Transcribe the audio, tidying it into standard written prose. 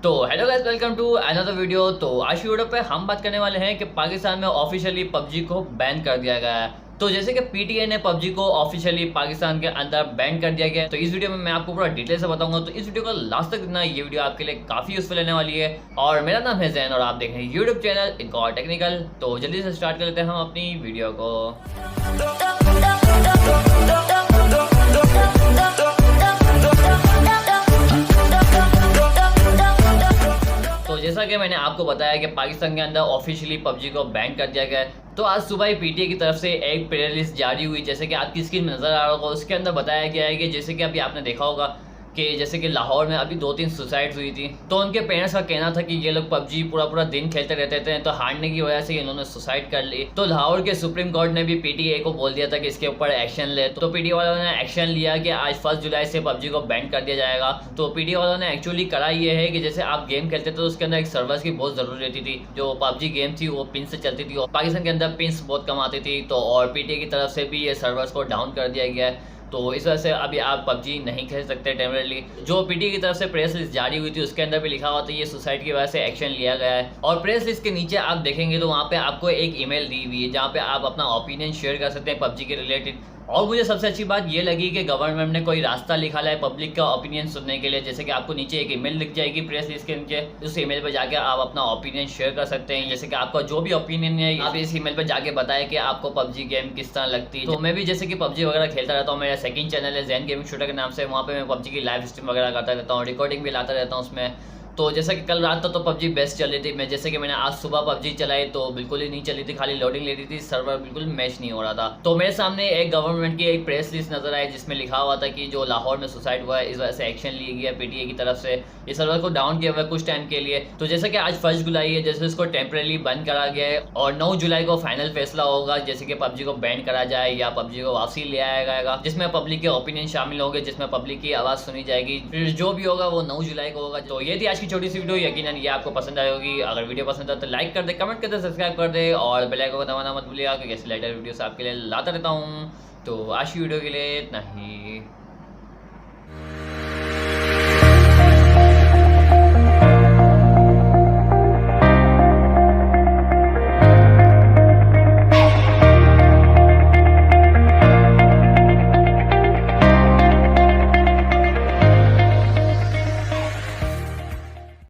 तो hello guys, welcome to another video. तो आज की वीडियो पे हम बात करने वाले हैं कि पाकिस्तान में ऑफिशियली पबजी को बैन कर दिया गया है। तो जैसे कि पीटीए ने पबजी को ऑफिशियली पाकिस्तान के अंदर बैन कर दिया गया है, तो इस वीडियो में मैं आपको पूरा डिटेल से बताऊंगा। तो इस वीडियो को लास्ट तक देखना, ये वीडियो आपके लिए काफी यूजफुल रहने वाली है। और मेरा नाम है जैन और आप देख रहे हैं यूट्यूब चैनल इनका टेक्निकल। तो जल्दी से स्टार्ट कर लेते हैं हम अपनी वीडियो को। तो जैसा कि मैंने आपको बताया कि पाकिस्तान के अंदर ऑफिशियली पबजी को बैन कर दिया गया है, तो आज सुबह ही पीटीए की तरफ से एक प्रेस रिलीज जारी हुई, जैसे कि आपकी स्क्रीन में नजर आ रहा होगा। उसके अंदर बताया गया है कि जैसे कि अभी आपने देखा होगा कि जैसे कि लाहौर में अभी 2-3 सुसाइड हुई थी, तो उनके पेरेंट्स का कहना था कि ये लोग पबजी पूरा दिन खेलते रहते थे, तो हारने की वजह से इन्होंने सुसाइड कर ली। तो लाहौर के सुप्रीम कोर्ट ने भी पीटीए को बोल दिया था कि इसके ऊपर एक्शन ले। तो पीटीए वालों ने एक्शन लिया कि आज 1 जुलाई से पबजी को बैन कर दिया जाएगा। तो पीटीए वालों ने एक्चुअली करा ये है कि जैसे आप गेम खेलते थे तो उसके अंदर एक सर्वर्स की बहुत जरूरत रहती थी। जो पबजी गेम थी वो पिन से चलती थी और पाकिस्तान के अंदर पिन्स बहुत कम आती थी। तो और पीटीए की तरफ से भी ये सर्वर्स को डाउन कर दिया गया है। तो इस वजह से अभी आप पबजी नहीं खेल सकते टेम्परेरी। जो पीटीए की तरफ से प्रेस लिस्ट जारी हुई थी उसके अंदर भी लिखा हुआ था ये सुसाइड की वजह से एक्शन लिया गया है। और प्रेस लिस्ट के नीचे आप देखेंगे तो वहाँ पे आपको एक ईमेल दी हुई है जहाँ पे आप अपना ओपिनियन शेयर कर सकते हैं पबजी के रिलेटेड। और मुझे सबसे अच्छी बात ये लगी कि गवर्नमेंट ने कोई रास्ता निकाला है पब्लिक का ओपिनियन सुनने के लिए। जैसे कि आपको नीचे एक ईमेल लिख जाएगी प्रेस लिस्ट के नीचे, उस ईमेल पर जाके आप अपना ओपिनियन शेयर कर सकते हैं। जैसे कि आपका जो भी ओपिनियन है आप इस ईमेल पर जाके बताएं कि आपको पबजी गेम किस तरह लगती है। तो मैं भी जैसे कि पबजी वगैरह खेलता रहता हूँ, मेरा सेकंड चैनल है ZAIN गेमिंग शूटर के नाम से, वहाँ पे मैं पबजी की लाइव स्ट्रीम वगैरह करता रहता हूँ, रिकॉर्डिंग भी लाता रहता हूँ उसमें। तो जैसा कि कल रात तक तो पबजी बेस्ट चल रही थी। मैं जैसे कि मैंने आज सुबह पबजी चलाई तो बिल्कुल ही नहीं चली थी, खाली लोडिंग ले रही थी, सर्वर बिल्कुल मैच नहीं हो रहा था। तो मेरे सामने एक गवर्नमेंट की एक प्रेस लिस्ट नजर आई जिसमें लिखा हुआ था कि जो लाहौर में सुसाइड हुआ है इस वजह से एक्शन लिया गया पीटीए की तरफ से, इस सर्वर को डाउन किया हुआ है कुछ टाइम के लिए। तो जैसे कि आज 1 जुलाई है, जैसे इसको टेम्परेरी बंद करा गया है और 9 जुलाई को फाइनल फैसला होगा जैसे कि पबजी को बैन करा जाए या पबजी को वापसी ले आया जाएगा, जिसमें पब्लिक के ओपिनियन शामिल होंगे, जिसमें पब्लिक की आवाज सुनी जाएगी। फिर जो भी होगा वो 9 जुलाई को होगा। तो ये थी आज की छोटी सी वीडियो, यकीनन ये आपको पसंद आई होगी। अगर वीडियो पसंद आए तो लाइक कर दे, कमेंट कर दे, सब्सक्राइब कर दे और बेल आइकन को दबाना मत भूलिएगा क्योंकि ऐसे लेटेस्ट वीडियोस आपके लिए लाता रहता हूँ। तो आज की वीडियो के लिए इतना ही।